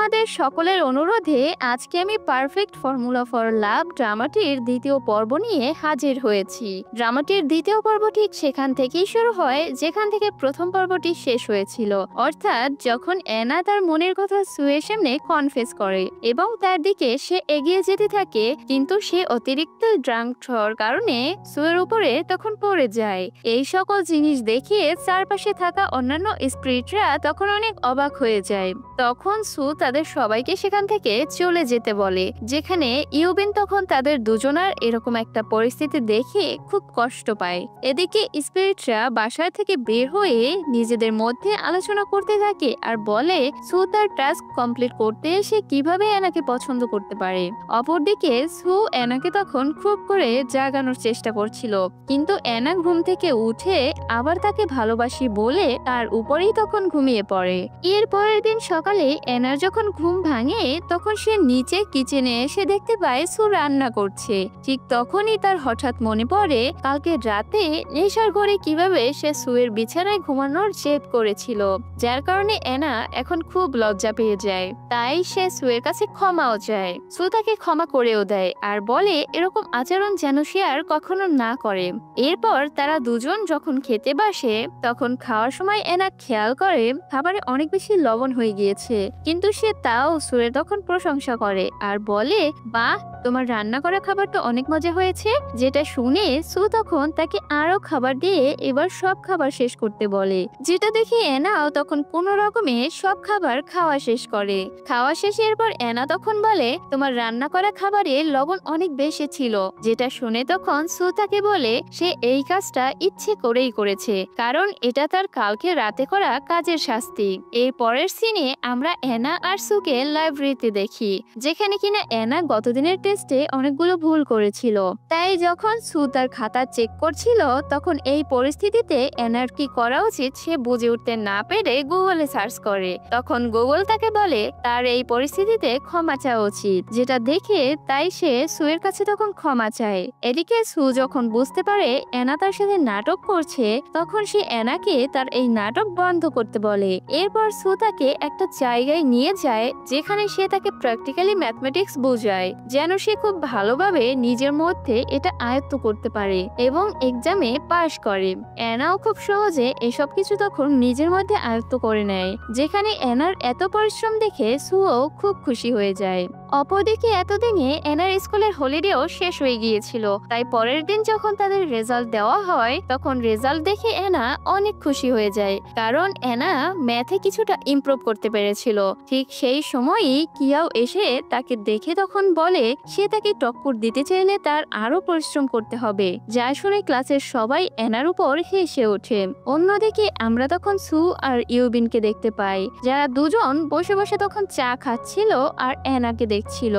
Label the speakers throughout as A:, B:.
A: তোমাদের সকলের অনুরোধে আজকে আমি পারফেক্ট ফর্মুলা ফর লাভ ড্রামাটির দ্বিতীয় পর্ব নিয়ে হাজির হয়েছি। ড্রামাটির দ্বিতীয় পর্ব ঠিক সেখান থেকেই শুরু হয় যেখান থেকে প্রথম পর্বটি শেষ হয়েছিল, অর্থাৎ যখন অ্যানা তার মনের কথা সুয়ের সামনে কনফেস করে এবং তার দিকে সে এগিয়ে যেতে থাকে, কিন্তু সে অতিরিক্ত ড্রাঙ্ক হওয়ার কারণে সুয়ের উপরে তখন পড়ে যায়। এই সকল জিনিস দেখিয়ে চারপাশে থাকা অন্যান্য স্পিরিটরা তখন অনেক অবাক হয়ে যায়। তখন সু তাদের সবাইকে সেখান থেকে চলে যেতে বলে, যেখানে ইউবিন তখন তাদের দুজনার এরকম একটা পরিস্থিতি দেখে খুব কষ্ট পায়। এদিকে স্পিরিটরা বাসায় থেকে বের হয়ে নিজেদের মধ্যে আলোচনা করতে থাকে আর বলে সু তার টাস্ক কমপ্লিট করতে এসে কিভাবে অ্যানাকে পছন্দ করতে পারে। অপরদিকে সু অ্যানাকে তখন খুব করে জাগানোর চেষ্টা করছিল, কিন্তু অ্যানা ঘুম থেকে উঠে আবার তাকে ভালোবাসি বলে তার উপরেই তখন ঘুমিয়ে পড়ে। এর পরের দিন সকালে অ্যানার যখন ঘুম ভাঙে তখন সে নিচে কিচেনে এসে দেখতে পায় সু রান্না করছে। ঠিক তখনই তার হঠাৎ মনে পড়ে কালকে রাতে নেশার ঘরে কিভাবে সে সুয়ের বিছানায় ঘুমানোর জেদ করেছিল, যার কারণে অ্যানা এখন খুব লজ্জা পেয়ে যায়। তাই সে সুয়ের কাছে ক্ষমাও চায়। সু তাকে ক্ষমা করেও দেয় আর বলে এরকম আচরণ যেন সে আর কখনো না করে। এরপর তারা দুজন যখন খেতে বসে তখন খাওয়ার সময় অ্যানা খেয়াল করে খাবারে অনেক বেশি লবণ হয়ে গিয়েছে, কিন্তু সে তাও সুয়ের তখন প্রশংসা করে আর বলে বাহ, তোমার রান্না করা খাবারটা অনেক মজা হয়েছে। যেটা শুনে সু তখন তাকে আরো খাবার দিয়ে এবার সব খাবার শেষ করতে বলে, যেটা দেখে অ্যানাও তখন কোনো রকমে সব খাবার খাওয়া শেষ করে। খাওয়া শেষের পর অ্যানা তখন বলে তোমার রান্না করা খাবারে লবণ অনেক বেশি ছিল, যেটা শুনে তখন সু তাকে বলে সে এই কাজটা ইচ্ছে করেই করেছে, কারণ এটা তার কালকে রাতে করা কাজের শাস্তি। এর পরের সিনে আমরা অ্যানা আর সুকে লাইব্রেরিতে দেখি, যেখানে কিনা অ্যানা গতদিনের টেস্টে অনেকগুলো ভুল করেছিল। তাই যখন সু তার খাতা চেক করছিল তখন এই পরিস্থিতিতে অ্যানার কি করা উচিত সে বুঝে উঠতে না পেরে গুগলে সার্চ করে। তখন গুগল তাকে বলে তার এই পরিস্থিতিতে ক্ষমা চাওয়া উচিত, যেটা দেখে তাই সে সুয়ের কাছে তখন ক্ষমা চায়। এদিকে সু যখন বুঝতে পারে অ্যানা তার সাথে নাটক করছে তখন সে অ্যানাকে তার এই নাটক বন্ধ করতে বলে। এরপর সু তাকে একটা জায়গায় নিয়ে যায় যেখানে সে তাকে প্র্যাকটিক্যালি ম্যাথমেটিক্স বোঝায়, যেন সে খুব ভালোভাবে নিজের মধ্যে এটা আয়ত্ত করতে পারে এবং এক্সামে পাশ করে। অ্যানাও খুব সহজে এসব কিছু তখন নিজের মধ্যে আয়ত্ত করে নেয়, যেখানে অ্যানার এত পরিশ্রম দেখে সুও খুব খুশি হয়ে যায়। অপরদিকে এতদিনে অ্যানার স্কুলের হলিডেও শেষ হয়ে গিয়েছিল, তাই পরের দিন যখন তাদের রেজাল্ট দেওয়া হয় তখন রেজাল্ট দেখে অ্যানা অনেক খুশি হয়ে যায়, কারণ অ্যানা ম্যাথে কিছুটা ইমপ্রুভ করতে পেরেছিল। ঠিক সেই সময়ই কিয়াও এসে তাকে দেখে তখন বলে সে তাকে টক্কর দিতে চাইলে তার আরো পরিশ্রম করতে হবে, যা শুনে ক্লাসের সবাই অ্যানার উপর হেসে ওঠে। অন্যদিকে আমরা তখন সু আর ইউবিনকে দেখতে পাই, যারা দুজন বসে বসে তখন চা খাচ্ছিল আর অ্যানাকে দেখছিল।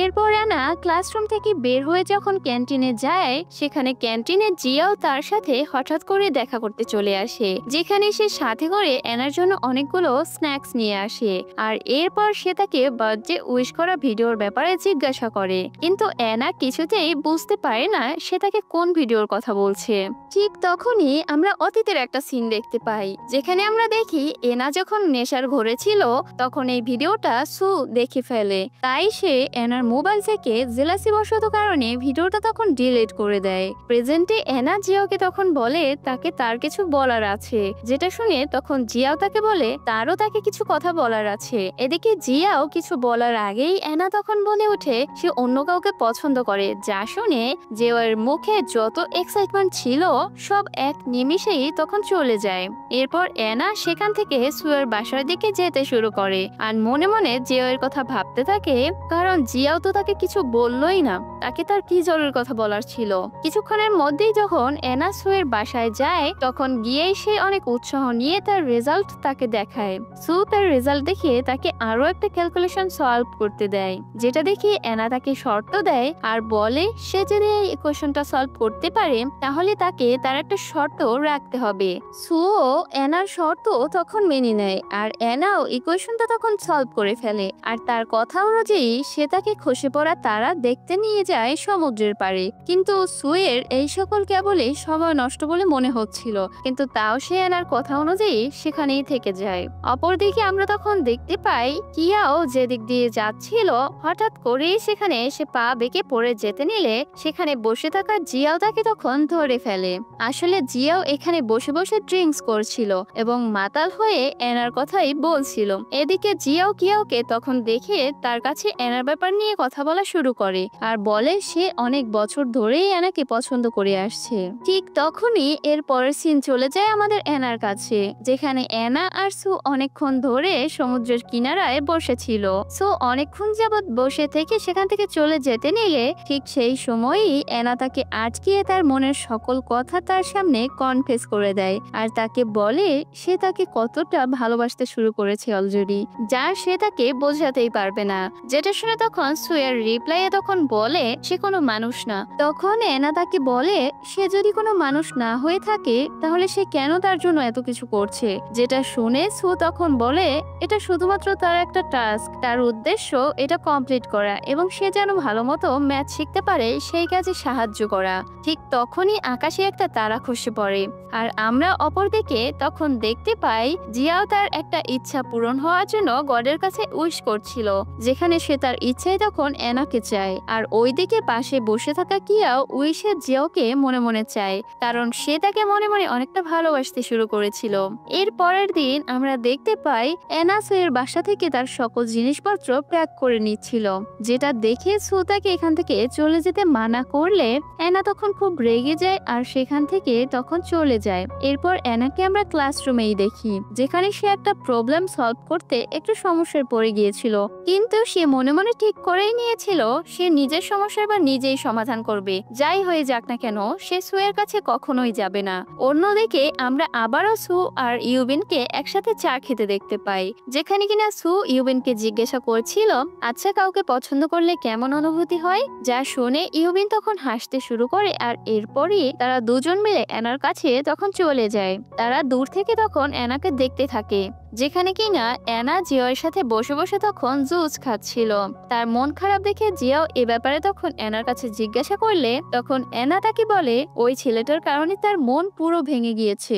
A: এরপর অ্যানা ক্লাসরুম থেকে বের হয়ে যখন ক্যান্টিনে যায়, সেখানে ক্যান্টিনে জিয়াও তার সাথে হঠাৎ করে দেখা করতে চলে আসে, যেখানে সে সাথে করে অ্যানার জন্য অনেকগুলো স্ন্যাক্স নিয়ে আসে। আর এরপর সে তাকে বার্থডে উইশ করা ভিডিওর ব্যাপারে জিজ্ঞাসা করে, কিন্তু অ্যানা কিছুতেই বুঝতে পারে না সে তাকে কোন ভিডিওর কথা বলছে। ঠিক তখনই আমরা অতীতের একটা সিন দেখতে পাই, যেখানে আমরা দেখি এনা যখন নেশার ঘরে ছিল তখন এই ভিডিওটা সু দেখে ফেলে। তাই সে এনার মোবাইল থেকে জেলাসি বশত কারণে ভিডিওটা তখন ডিলিট করে দেয়। প্রেজেন্টে এনা জিয়াওকে তখন বলে তাকে তার কিছু বলার আছে, যেটা শুনে তখন জিয়াও তাকে বলে তারও তাকে কিছু কথা বলার আছে। এদিকে জিয়াও কিছু বলার আগেই এনা তখন বলে ওঠে সে অন্য কাউকে পছন্দ করে, যা শুনে জিয়াওয়ের মুখে যত এক্সাইটমেন্ট ছিল সব এক নিমিষেই তখন চলে যায়। এরপর এনা সেখান থেকে সুয়ের বাসার দিকে যেতে শুরু করে আর মনে মনে জিয়াওয়ের কথা ভাবতে থাকে, কারণ জিয়াও তো তাকে কিছু বললোই না, তাকে তার কি জরুরি কথা বলার ছিল। কিছুক্ষণের মধ্যেই যখন এনা সুয়ের বাসায় যায় তখন গিয়েই সে অনেক উৎসাহ নিয়ে তার রেজাল্ট তাকে দেখায়। সু তার রেজাল্ট দেখে তাকে আরো একটা ক্যালকুলেশন সলভ করতে দেয়, যেটা দেখে এনা তাকে শর্ত দেয় আর বলে সে যদি এই ইকুয়েশনটা সলভ করতে পারে তাহলে তাকে তার একটা শর্ত রাখতে হবে। সুও এনার শর্ত তখন মেনে নেয় আর এনাও ইকুয়েশনটা তখন সলভ করে ফেলে আর তার কথা অনুযায়ী বলেই সে তাকে খসে পড়া তারা দেখতে নিয়ে যায় সমুদ্রের পাড়ে। কিন্তু সুয়ের এই সকল কেবলই সময় নষ্ট বলে মনে হচ্ছিল, কিন্তু তাও সে এনার কথা অনুযায়ী সেখানেই থেকে যায়। অপরদিকে আমরা তখন দেখতে পাই কিয়াও যেদিক দিয়ে যাচ্ছিল হঠাৎ করেই সেখানে সে পা বেঁকে পড়ে যেতে নিলে সেখানে বসে থাকা জিয়াও তাকে তখন ধরে ফেলে। আসলে জিয়াও এখানে বসে বসে ড্রিঙ্কস করছিল এবং মাতাল হয়ে এনার কথাই বলছিল। এদিকে জিয়াও কিয়াওকে তখন দেখে তার কাছে এনার ব্যাপার নিয়ে কথা বলা শুরু করে আর বলে সে অনেক বছর ধরেই এনাকে পছন্দ করে আসছে। ঠিক তখনই এর পরের সিন চলে যায় আমাদের এনার কাছে, যেখানে এনা আর সু অনেকক্ষণ ধরে সমুদ্রের কিনারায় বসেছিল। সু অনেকক্ষণ যাবৎ বসে থেকে সেখান থেকে চলে যেতে নিলে ঠিক সেই সময়ই এনা তাকে আটকিয়ে তার মনের সকল কথা তার সামনে কনফেস করে দেয় আর তাকে বলে সে তাকে কতটা ভালোবাসতে শুরু করেছে অলরেডি, যা সে তাকে বোঝাতেই পারবে না। যেটা শুনে তখন সুয়ের রিপ্লাইয়ে তখন বলে সে কোনো মানুষ না। তখন এনা তাকে বলে সে যদি কোনো মানুষ না হয়ে থাকে তাহলে সে কেন তার জন্য এত কিছু করছে। যেটা শুনে সু তখন বলে এটা শুধুমাত্র তার একটা টাস্ক, তার উদ্দেশ্য এটা কমপ্লিট করা এবং সে যেন ভালো মতো ম্যাথ শিখতে পারে সেই কাজে সাহায্য করা। ঠিক তখনই আকাশে একটা তারা খসে পড়ে আর আমরা অপরদিকে তখন দেখতে পাই জিয়াও তার একটা ইচ্ছা পূরণ হওয়ার জন্য গডের কাছে উইশ করছিল, যেখানে সে তার ইচ্ছায় তখন এনাকে চায় আর ওইদিকে পাশে বসে থাকা কিয়াও উইশের জিয়াওকে মনে মনে চায়, কারণ সে তাকে মনে মনে অনেকটা ভালোবাসতে শুরু করেছিল। এর পরের দিন আমরা দেখতে পাই এনা সুয়ের বাসা থেকে তার সকল জিনিসপত্র প্যাক করে নিচ্ছিল, যেটা দেখে সু তাকে এখান থেকে চলে যেতে মানা করলে এনা তখন খুব রেগে যায় আর সেখান থেকে তখন চলে যায়। এরপর এনাকে আমরা ক্লাসরুমেই দেখি, যেখানে সে একটা প্রবলেম সলভ করতে একটু সমস্যায় পড়ে গিয়েছিল, কিন্তু সে মনে মনে ঠিক করেই নিয়েছিল সে নিজের সমস্যার বা নিজেই সমাধান করবে, যাই হয়ে যাক না কেন সে সুয়ের কাছে কখনোই যাবে না। অন্যদিকে আমরা আবারও সু আর ইউবিনকে একসাথে চা খেতে দেখতে পাই, যেখানে কিনা সু ইউবিনকে জিজ্ঞাসা করছিল আচ্ছা কাউকে পছন্দ করলে কেমন অনুভূতি হয়, যা শুনে ইউবিন তখন হাসতে শুরু করে আর এরপরই তারা দুজন মিলে এনার কাছে তখন চলে যায়। তারা দূর থেকে তখন এনাকে দেখতে থাকে, যেখানে কিনা এনা জিয়াওর সাথে বসে বসে তখন জুস খাচ্ছিল। তার মন খারাপ দেখে জিয়াও এ ব্যাপারে তখন এনার কাছে জিজ্ঞাসা করলে তখন এনা তাকে বলে ওই ছেলেটার কারণে তার মন পুরো ভেঙে গিয়েছে।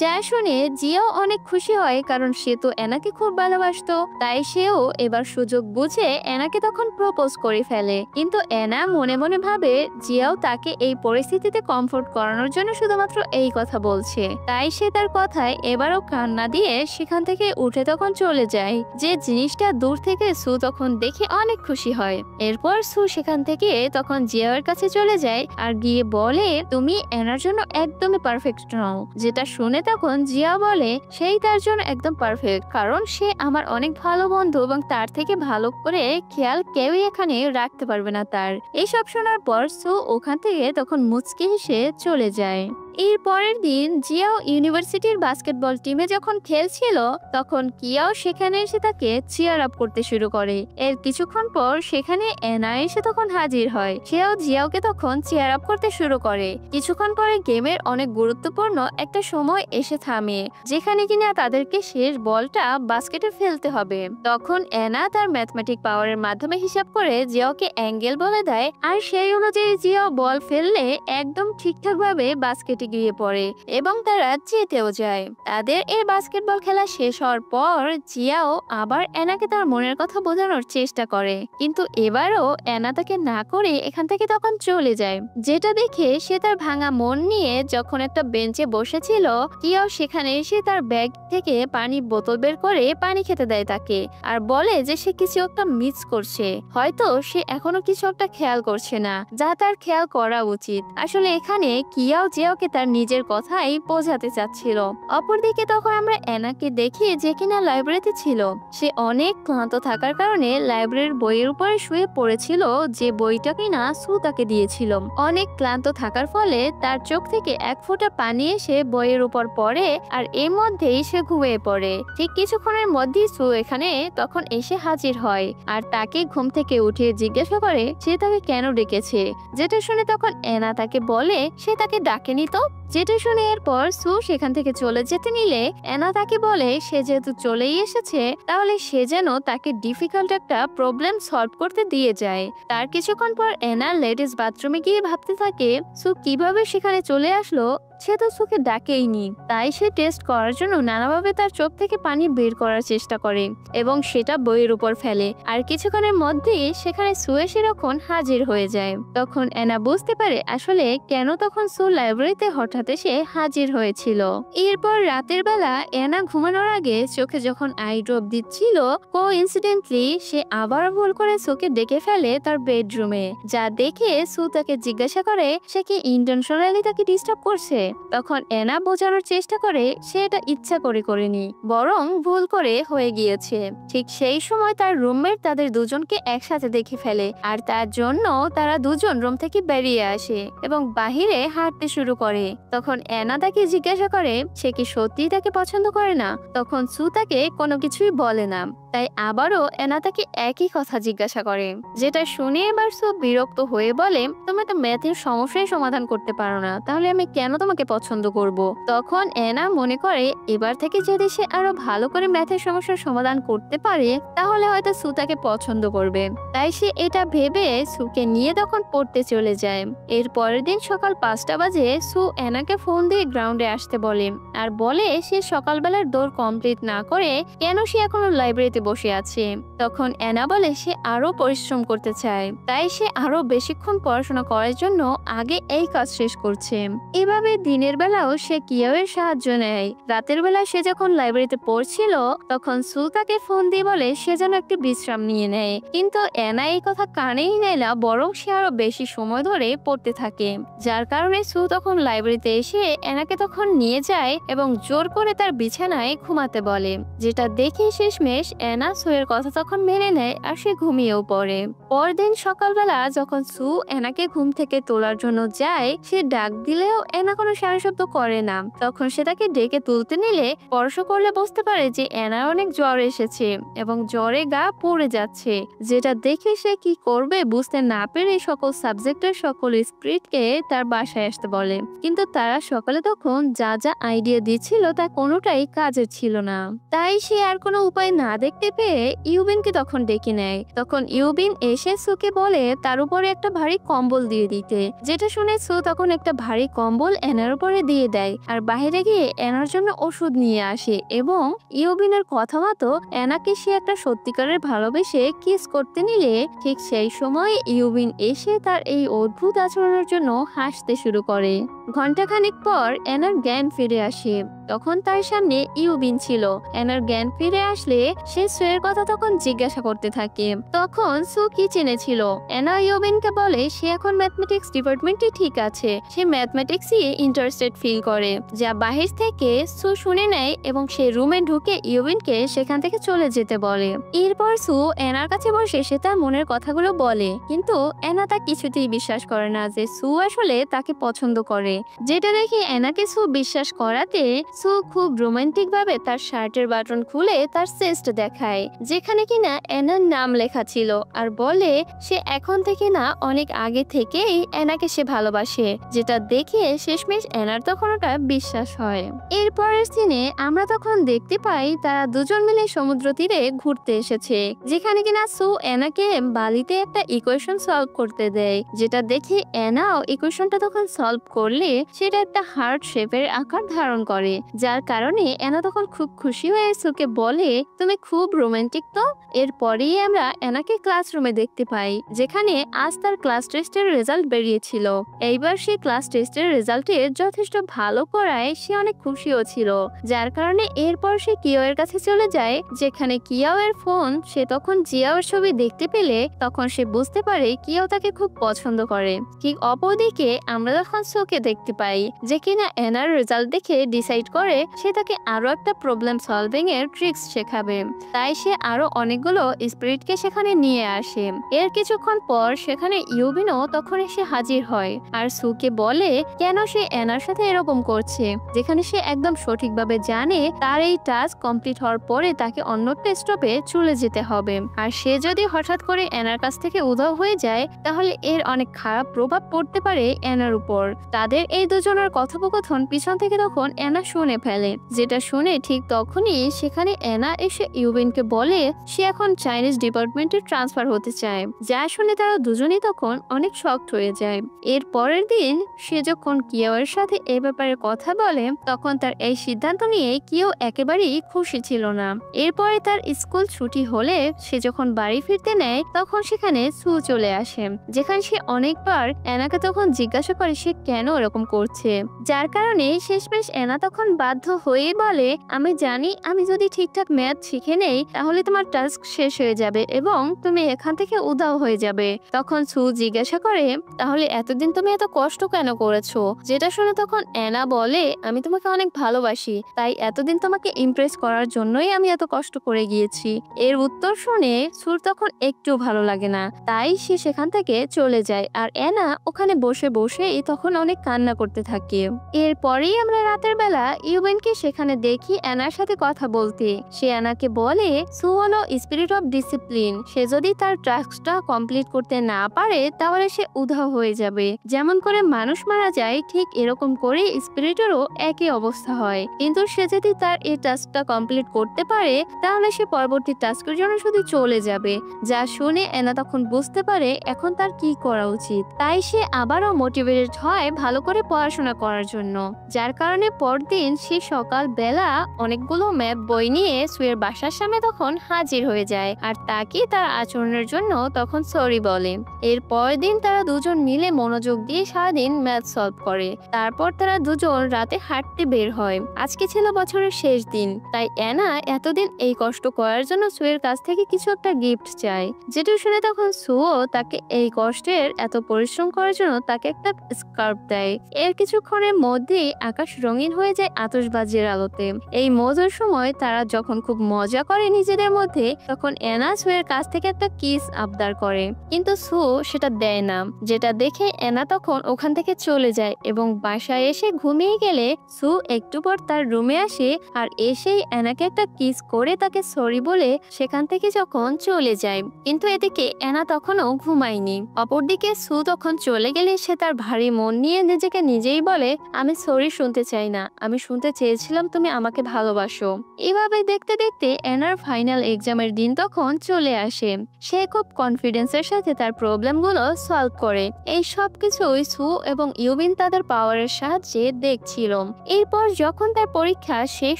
A: যা শুনে জিয়াও অনেক খুশি হয়, কারণ সে তো এনাকে খুব ভালোবাসতো, তাই সেও এবার সুযোগ বুঝে এনাকে তখন প্রপোজ করে ফেলে। কিন্তু এনা মনে মনে ভাবে জিয়াও তাকে এই পরিস্থিতিতে কমফোর্ট করানোর জন্য শুধুমাত্র এই কথা বলছে, তাই সে তার কথায় এবারও কান্না দিয়ে সেখান থেকে উঠে তখন চলে যায়। যে জিনিসটা দূর থেকে সু তখন দেখে অনেক খুশি হয়। এরপর সু সেখান থেকে তখন জিয়াওর কাছে চলে যায় আর গিয়ে বলে তুমি এনার জন্য একদমই পারফেক্ট নও। যেটা শুনে তখন জিয়া বলে সেই তার জন্য একদম পারফেক্ট, কারণ সে আমার অনেক ভালো বন্ধু এবং তার থেকে ভালো করে খেয়াল কেউই এখানে রাখতে পারবে না তার। এইসব শোনার পর সু ওখান থেকে তখন মুচকি হেসে চলে যায়। এর পরের দিন জিয়াও ইউনিভার্সিটির বাস্কেটবল টিমে যখন খেলছিল তখন কিয়াও সেখানে এসে তাকে চিয়ার আপ করতে শুরু করে। এর কিছুক্ষণ পর সেখানে এনা এসে তখন হাজির হয়, সেও জিয়াওকে তখন চিয়ার আপ করতে শুরু করে। কিছুক্ষণ পরে গেমের অনেক গুরুত্বপূর্ণ একটা সময় এসে থামে, যেখানে কিনা তাদেরকে শেষ বলটা বাস্কেটে ফেলতে হবে। তখন এনা তার ম্যাথমেটিক পাওয়ারের মাধ্যমে হিসাব করে জিয়াওকে অ্যাঙ্গেল বলে দেয় আর সেই অনুযায়ী জিয়াও বল ফেললে একদম ঠিকঠাক ভাবে বাস্কেটে গিয়ে পড়ে এবং তারা জিতেও যায়। তাদের এই বাস্কেটবল খেলা শেষ হওয়ার পর জিয়াও আবার এনাকে তার মনের কথা বোঝানোর চেষ্টা করে, কিন্তু এবারও এনা তাকে না করে এখান থেকে তখন চলে যায়। যেটা দেখে সে তার ভাঙা মন নিয়ে যখন একটা বেঞ্চে বসেছিল, কিয়াও সেখানে এসে তার ব্যাগ থেকে পানি বোতল বের করে পানি খেতে দেয় তাকে আর বলে যে সে কিছু একটা মিস করছে, হয়তো সে এখনো কিছু একটা খেয়াল করছে না যা তার খেয়াল করা উচিত। আসলে এখানে কিয়াও জিয়াওকে তার নিজের কথাই বোঝাতে চাচ্ছিল। অপরদিকে তখন আমরা এনাকে দেখি যে কিনা লাইব্রেরিতে ছিল। সে অনেক ক্লান্ত থাকার কারণে লাইব্রেরির বইয়ের উপরে শুয়ে পড়েছিল, যে বইটা কিনা সু তাকে দিয়েছিল। অনেক ক্লান্ত থাকার ফলে তার চোখ থেকে এক ফোঁটা পানি এসে বইয়ের উপর পড়ে আর এর মধ্যেই সে ঘুমিয়ে পড়ে। ঠিক কিছুক্ষণের মধ্যেই সু এখানে তখন এসে হাজির হয় আর তাকে ঘুম থেকে উঠিয়ে জিজ্ঞাসা করে সে তাকে কেন ডেকেছে। যেটা শুনে তখন এনা তাকে বলে সে তাকে ডাকেনি তো, যেটা শুনে এরপর সু সেখান থেকে চলে যেতে নিলে এনা তাকে বলে সে যেহেতু চলেই এসেছে তাহলে সে যেন তাকে ডিফিকাল্ট একটা প্রবলেম সলভ করতে দিয়ে যায়। তার কিছুক্ষণ পর এনা লেডিস বাথরুমে গিয়ে ভাবতে থাকে সু কিভাবে সেখানে চলে আসলো, সে তো সুকে ডাকেইনি। তাই সে টেস্ট করার জন্য নানাভাবে তার চোখ থেকে পানি বের করার চেষ্টা করে এবং সেটা বইয়ের উপর ফেলে। আর কিছুক্ষণের মধ্যেই সেখানে সু এসে তখন হাজির হয়ে যায়। তখন এনা বুঝতে পারে আসলে কেন তখন সু লাইব্রেরিতে হঠাৎ এসে হাজির হয়েছিল। এরপর রাতের বেলা এনা ঘুমানোর আগে চোখে যখন আই ড্রপ দিচ্ছিল কোইন্সিডেন্টলি সে আবার ভুল করে সুকে ডেকে ফেলে তার বেডরুমে। যা দেখে সু তাকে জিজ্ঞাসা করে সে কি ইন্টেনশনালি তাকে ডিস্টার্ব করছে। তখন এনা বোঝানোর চেষ্টা করে সে এটা ইচ্ছা করে করেনি, বরং ভুল করে হয়ে গিয়েছে। ঠিক সেই সময় তার রুমমেট তাদের দুজনকে একসাথে দেখে ফেলে আর তার জন্য তারা দুজন রুম থেকে বেরিয়ে আসে এবং বাহিরে হাঁটতে শুরু করে। তখন এনা তাকে জিজ্ঞাসা করে সে কি সত্যিই তাকে পছন্দ করে না। তখন সু তাকে কোনো কিছুই বলে না। তাই আবারও এনা তাকে একই কথা জিজ্ঞাসা করে, যেটা শুনে এবার সু বিরক্ত হয়ে বলে তুমি তো ম্যাথের সমস্যাই সমাধান করতে পারো না, তাহলে আমি কেন তোমাকে পছন্দ করব। তখন এনা মনে করে এবার থেকে যদি সে আরো ভালো করে ম্যাথের সমস্যার সমাধান করতে পারে তাহলে হয়তো সু তাকে পছন্দ করবে। তাই সে এটা ভেবে সুকে নিয়ে তখন পড়তে চলে যায়। এর পরের দিন সকাল 5টা বাজে সু এনাকে ফোন দিয়ে গ্রাউন্ডে আসতে বলে আর বলে সে সকালবেলার দৌড় কমপ্লিট না করে কেন সে এখনো লাইব্রেরিতে বসে আছে। তখন এনা বলে সে আরো পরিশ্রম করতে চায়, তাই সে আরো বেশিক্ষণ পড়াশোনা করার জন্য আগে এই কাজ শেষ করছে। এভাবে দিনের বেলাও সে কিয়াওয়ের সাহায্য নেয়। রাতের বেলা সে যখন লাইব্রেরিতে পড়ছিল তখন সু তাকে ফোন দিয়ে বলে সে যেন একটি বিশ্রাম নিয়ে নেয়, কিন্তু এনা এই কথা কানেই নেয় না, বরং সে আরো বেশি সময় ধরে পড়তে থাকে। যার কারণে সু তখন লাইব্রেরিতে এসে এনাকে তখন নিয়ে যায় এবং জোর করে তার বিছানায় ঘুমাতে বলে, যেটা দেখে শেষমেশ এনা সুয়ের কথা তখন মেনে নেয় আর সে ঘুমিয়েও পড়ে। পরদিন সকালবেলা যখন সু এনাকে ঘুম থেকে তোলার জন্য যায় সে ডাক দিলেও এনা কোনো সাড়া শব্দ করে না। তখন সে তাকে ডেকে তুলতে নিলে স্পর্শ করলে বুঝতে পারে যে এনার অনেক জ্বর এসেছে এবং জ্বরে গা পড়ে যাচ্ছে, যেটা দেখে সে কি করবে বুঝতে না পেরে সকল সাবজেক্টের সকল স্পিরিটকে তার বাসায় আসতে বলে। কিন্তু তারা সকালে তখন যা যা আইডিয়া দিচ্ছিল তা কোনোটাই কাজের ছিল না। তাই সে আর কোনো উপায় না দেখতে পেয়ে ইউবিনকে তখন ডেকে নেয়। তখন ইউবিন এসে সুকে বলে তার উপরে একটা ভারী কম্বল দিয়ে দিতে, যেটা শুনে সু তখন একটা ভারী কম্বল এনার উপরে দিয়ে দেয় আর বাইরে গিয়ে এনার জন্য ওষুধ নিয়ে আসে এবং ইউবিনের কথা মতো এনাকে সে একটা সত্যিকারের ভালোবেসে কিস করতে নিলে ঠিক সেই সময় ইউবিন এসে তার এই অদ্ভুত আচরণের জন্য হাসতে শুরু করে। ঘন্টাখানিক পর এনার জ্ঞান ফিরে আসে। তখন তার সামনে ইউবিন ছিল। এনার জ্ঞান ফিরে আসলে সে সুয়ের কথা তখন জিজ্ঞাসা করতে থাকে। তখন সু কিচেনে ছিল। এনা ইউবিনকে বলে সে এখন ম্যাথমেটিক্স ডিপার্টমেন্টে ঠিক আছে, সে ম্যাথমেটিক্সে ইন্টারেস্টেড ফিল করে, যা বাহির থেকে সু শুনে নেয় এবং সে রুমে ঢুকে ইউবিনকে সেখান থেকে চলে যেতে বলে। এরপর সু এনার কাছে বসে সে তার মনের কথাগুলো বলে, কিন্তু এনা তা কিছুতেই বিশ্বাস করে না যে সু আসলে তাকে পছন্দ করে। যেটা দেখে এনাকে সু বিশ্বাস করাতে সু খুব রোমান্টিক ভাবে তার শার্টের বাটন খুলে তার চেস্ট দেখায়, যেখানে কিনা এনার নাম লেখা ছিল, আর বলে সে এখন থেকে না অনেক আগে থেকেই এনাকে সে ভালোবাসে। যেটা দেখে শেষমেশ এনার তখন ওটা বিশ্বাস হয়। এরপরের সিনে আমরা তখন দেখতে পাই তারা দুজন মিলে সমুদ্র তীরে ঘুরতে এসেছে, যেখানে কিনা সু এনাকে বালিতে একটা ইকুয়েশন সলভ করতে দেয়, যেটা দেখে এনাও ইকুয়েশনটা তখন সলভ করলে সেটা একটা হার্ট শেপের আকার ধারণ করে, যার কারণে এনা তখন খুব খুশি হয়ে সুকে বলে তুমি খুব রোমান্টিক তো। এরপরেই আমরা এনাকে ক্লাসরুমে দেখতে পাই, যেখানে আজ তার ক্লাস টেস্টের রেজাল্ট বেরিয়েছিল। এইবার সে ক্লাস টেস্টের রেজাল্টে যথেষ্ট ভালো করায় সে অনেক খুশিও ছিল, যার কারণে এরপর সে কিয়াওয়ের কাছে চলে যায়, যেখানে কিয়াওয়ের ফোন সে তখন জিয়াওয়ের ছবি দেখতে পেলে তখন সে বুঝতে পারে কিয়াও তাকে খুব পছন্দ করে। ঠিক অপরদিকে আমরা তখন সুকে দেখতে পাই, যে কিনা এনার রেজাল্ট দেখে ডিসাইড করে সে তাকে আরো একটা প্রবলেম সলভিং এর ট্রিক্স শেখাবে। তাই সে আরো অনেকগুলো স্পিরিটকে সেখানে নিয়ে আসে। এর কিছুক্ষণ পর সেখানে ইউবিনও তখন এসে হাজির হয় আর সুকে বলে কেন সে এনার সাথে এরকম করছে, যেখানে সে একদম সঠিকভাবে জানে তার এই টাস্ক কমপ্লিট হওয়ার পরে তাকে অন্য স্টপে চলে যেতে হবে। আর সে যদি হঠাৎ করে এনার কাছ থেকে উধাও হয়ে যায় তাহলে এর অনেক খারাপ প্রভাব পড়তে পারে এনার উপর। তাদের এই দুজনের কথোপকথন পিছন থেকে তখন এনা শুনে ফেলে, যেটা শুনে ঠিক তখনই সেখানে এনা এসে ইউবিনকে বলে সে এখন চাইনিজ ডিপার্টমেন্টে ট্রান্সফার হতে চায়, যা শুনে তারা দুজনেই তখন অনেক শকড হয়ে যায়। এর পরের দিন সে যখন কিয়াওয়ের সাথে এ ব্যাপারে কথা বলে তখন তার এই সিদ্ধান্ত নিয়ে কিও একেবারেই খুশি ছিল না। এরপরে তার স্কুল ছুটি হলে সে যখন বাড়ি ফিরতে নেয় তখন সেখানে সু চলে আসে, যেখানে সে অনেকবার এনাকে তখন জিজ্ঞাসা করে সে কেন এরকম করছে, যার কারণে শেষমেশ এনা তখন বাধ্য হয়ে বলে আমি জানি আমি যদি ঠিকঠাক ম্যাথ শিখে নেই তাহলে তোমার টাস্ক শেষ হয়ে যাবে এবং তুমি এখান থেকে উধাও হয়ে যাবে। তখন সু জিজ্ঞাসা করে তাহলে এতদিন তুমি এত কষ্ট কেন করেছো, যেটা শুনে তখন এনা বলে আমি তোমাকে অনেক ভালোবাসি, তাই এতদিন তোমাকে ইমপ্রেস করার জন্যই আমি এত কষ্ট করে গিয়েছি। এর উত্তর শুনে সুর তখন একটু ভালো লাগে না, তাই সে সেখান থেকে চলে যায় আর এনা ওখানে বসে বসেই তখন অনেক কান্না করতে থাকে। এরপরেই আমরা রাতের বেলা ইউবেনকে সেখানে দেখি এনার সাথে কথা বলতে। সে এনাকে বলে সু হলো স্পিরিট অফ ডিসিপ্লিন, সে যদি তার টাস্কটা কমপ্লিট করতে না পারে তাহলে সে উধাও হয়ে যাবে। যেমন করে মানুষ মারা যায় ঠিক এরকম করে স্পিরিটেরও একই অবস্থা হয়, কিন্তু সে যদি তার এই টাস্কটা কমপ্লিট করতে পারে তাহলে সে পরবর্তী টাস্কের জন্য শুধু চলে যাবে। যা শুনে এনা তখন বুঝতে পারে এখন তার কি করা উচিত, তাই সে আবারও মোটিভেটেড হয় ভালো করে পড়াশোনা করার জন্য। যার কারণে পরদিন সে সকাল বেলা অনেকগুলো ম্যাপ বই নিয়ে সুয়ের বাসার সামনে তখন হাজির হয়ে যায় আর তাকে তার আচরণের জন্য তখন সরি বলে। এর পরের দিন তারা দুজন মিলে মনোযোগ দিয়ে সারাদিন ম্যাথ সলভ করে। তারপর তারা দুজন রাতে হাঁটতে বের হয়। আজকে ছিল বছরের শেষ দিন, তাই এনা এতদিন এই কষ্ট করার জন্য সুয়ের কাছ থেকে কিছু একটা গিফট চায়, যেটা শুনে তখন সুও তাকে এই কষ্টের এত পরিশ্রম করার জন্য তাকে একটা স্কার্ফ দেয়। এর কিছুক্ষণের মধ্যেই আকাশ রঙিন হয়ে যায় আতশবাজির আলোতে। এই মজার সময় তারা যখন খুব মজা করে নিজেদের মধ্যে তখন এনা সুয়ের কাছ থেকে একটা কিস আবদার করে, কিন্তু সু সেটা দেয় না, যেটা দেখে এনা তখন ওখান থেকে চলে যায় এবং বাসায় এসে ঘুমিয়ে গেলে সু একটু পর তার রুমে আসে আর এসেই এনাকে একটা কিস করে তাকে সরি বলে সেখান থেকে যখন চলে যায়। কিন্তু এদিকে এনা তখনও ঘুমায়নি। অপরদিকে সু তখন চলে গেলে সে তার ভারী মন নিয়ে নিজেকে নিজেই বলে আমি সরি শুনতে চাই না, আমি শুনতে চেয়েছিলাম তুমি আমাকে ভালোবাসো। এভাবে দেখতে দেখতে এনার ফাইনাল এক্সামের দিন তখন চলে আসে। সে খুব কনফিডেন্সের সাথে তার প্রবলেমগুলো সলভ করে। এই সব কিছুই সু এবং ইউবিন তাদের পাওয়ারের সাহায্যে দেখছিল। এরপর যখন তার পরীক্ষা শেষ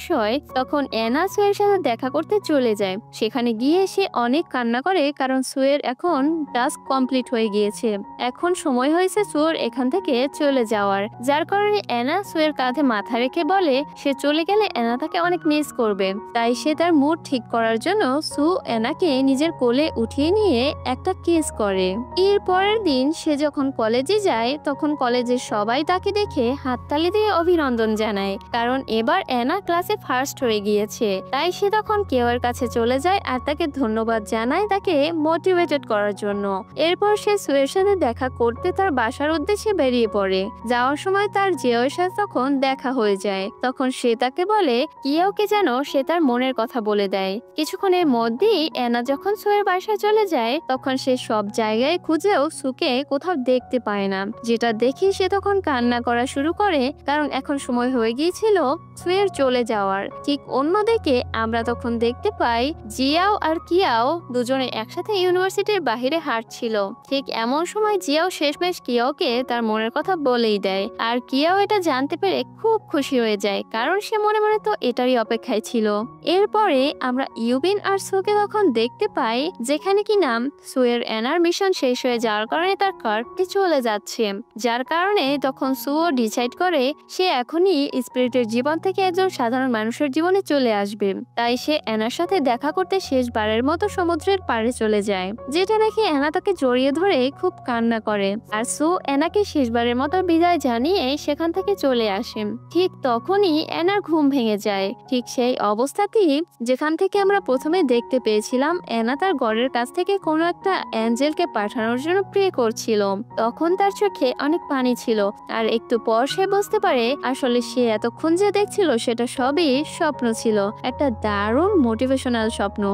A: হয় তখন এনা সুয়ের সাথে দেখা করতে চলে যায়। সেখানে গিয়ে সে অনেক কান্না করে কারণ সুয়ের এখন টাস্ক কমপ্লিট হয়ে গিয়েছে। এখন সময় হয়েছে সুয়ের এখান থেকে চলে যাওয়ার, যার কারণে এনা সুয়ের কাঁধে মাথা রেখে বলে সে চলে গেলে এনা তাকে অনেক মিস করবে। তাই সে তার মুড ঠিক করার জন্য সু এনাকে নিজের কোলে উঠিয়ে নিয়ে একটা কিস করে। এর পরের দিন সে যখন কলেজে যায় তখন কলেজের সবাই তাকে দেখে হাততালি দিয়ে অভিনন্দন জানায়, কারণ এবার এনা ক্লাসে ফার্স্ট হয়ে গিয়েছে। তাই সে তখন কেওয়ের কাছে চলে যায় আর তাকে ধন্যবাদ জানায় তাকে মোটিভেটেড করার জন্য। এরপর সে সুয়ের সাথে দেখা করতে তার বাসার উদ্দেশ্যে বেরিয়ে পড়ে। যাওয়ার সময় তার জিওর সাথে তখন দেখা হয়ে যায়। তখন সে তাকে বলে কিয়াওকে যেন সে তার মনের কথা বলে দেয়। কিছুক্ষণের মধ্যেই এনা যখন সুয়ের বাসায় চলে যায় তখন সে সব জায়গায় খুঁজেও সুকে কোথাও দেখতে পায় না, যেটা দেখে সে তখন কান্না করা শুরু করে কারণ এখন সময় হয়ে গিয়েছিল সুয়ের চলে যাওয়ার। ঠিক অন্যদিকে আমরা তখন দেখতে পাই জিয়াও আর কিয়াও দুজনে একসাথে ইউনিভার্সিটির বাহিরে হাঁটছিল। ঠিক এমন সময় জিয়াও শেষমেশ কিয়াওকে তার মনের কথা বলেই দেয় আর কিয়াও এটা জানতে পেরে খুব খুশি হয়ে যায় কারণ সে মনে মনে তো এটারই অপেক্ষায় ছিল। এরপরে আমরা ইউবিন আর সুকে তখন দেখতে পাই যেখানে কি নাম সুয়ের এনার মিশন শেষ হয়ে যাওয়ার কারণে তার কার্ডটি চলে যাচ্ছে, যার কারণে তখন সুও ডিসাইড করে সে এখনই স্পিরিটের জীবন থেকে একজন সাধারণ মানুষের জীবনে চলে আসবে। তাই সে এনার সাথে দেখা করতে শেষবারের মতো সমুদ্রের পাড়ে চলে যায়, যেটা দেখে এনা তাকে জড়িয়ে ধরে খুব কান্না করে আর সু এনাকে শেষবারের মতো বিদায় জানিয়ে সেখান থেকে চলে আসে। ঠিক তখনই এনার ঘুম ভেঙে যায়। ঠিক সেই অবস্থাতেই যেখান থেকে থেকে আমরা প্রথমে দেখতে পেয়েছিলাম অ্যানা তার ঘরের কাছ থেকে কোনো একটা অ্যাঞ্জেলকে পাঠানোর জন্য প্রে করছিল। তখন তার চোখে অনেক পানি ছিল, আর একটু পর সে বুঝতে পারে আসলে সে এতক্ষণ যে দেখছিল সেটা সবই স্বপ্ন ছিল, একটা দারুণ মোটিভেশনাল স্বপ্ন।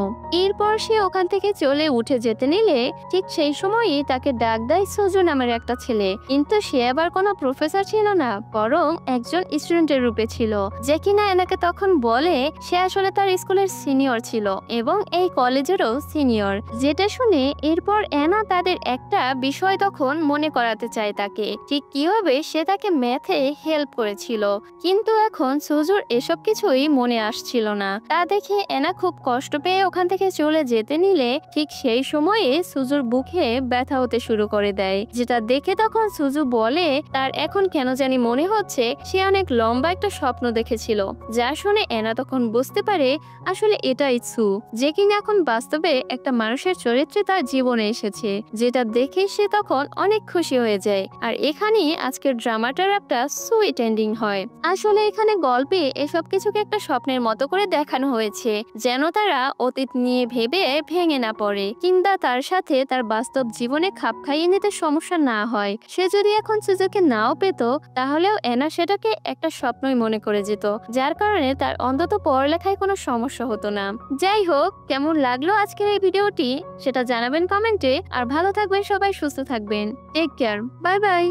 A: এরপর সে ওখান থেকে চলে উঠে যেতে নিলে ঠিক সেই সময়ই তাকে ডাক দেয় সুজু নামের একটা ছেলে। কিন্তু সে আবার কোনো প্রফেসর ছিল না, বরং একজন স্টুডেন্টের রূপে ছিল, যে কিনা এনাকে তখন বলে সে আসলে তার স্কুলের সিনিয়র ছিল এবং এই কলেজেরও সিনিয়র। যেটা শুনে এরপর এনা তাদের একটা বিষয় তখন মনে করাতে চায় তাকে, ঠিক কিভাবে সে তাকে ম্যাথে হেল্প করেছিল। কিন্তু এখন সুজুর এসব কিছুই মনে আসছিল না। তা দেখে এনা খুব কষ্ট পেয়ে ওখান থেকে চলে যেতে নিলে ঠিক সেই সময়ে সুজুর বুকে ব্যথা হতে শুরু করে দেয়, যেটা দেখে তখন সুজু বলে তার এখন কেন জানি মনে হচ্ছে সে অনেক লম্বা একটা স্বপ্ন দেখেছিল। যা শুনে এনা তখন বুঝতে পারে আসলে এটাই সু, যে কিনা এখন বাস্তবে একটা মানুষের চরিত্রে তার জীবনে এসেছে, যেটা দেখে সে তখন অনেক খুশি হয়ে যায়। আর এখানে আজকের ড্রামাটার একটা সুইট এন্ডিং হয়। আসলে এখানে গল্পে এসব কিছুকে একটা স্বপ্নের মতো করে দেখানো হয়েছে, যেন তারা অতীত নিয়ে ভেবে ভেঙে না পড়ে, কিংবা তার সাথে তার বাস্তব জীবনে খাপ খাইয়ে নিতে সমস্যা না হয়। সে যদি এখন সুজুকে নাও পেত, তাহলেও এনা সেটাকে একটা স্বপ্নই মনে করে যেত, যার কারণে তার অন্তত পড়ালেখায় কোনো সমস্যা হতো না। যাই হোক, কেমন লাগলো আজকের এই ভিডিওটি সেটা জানাবেন কমেন্টে। আর ভালো থাকবেন সবাই, সুস্থ থাকবেন। Take care, bye by.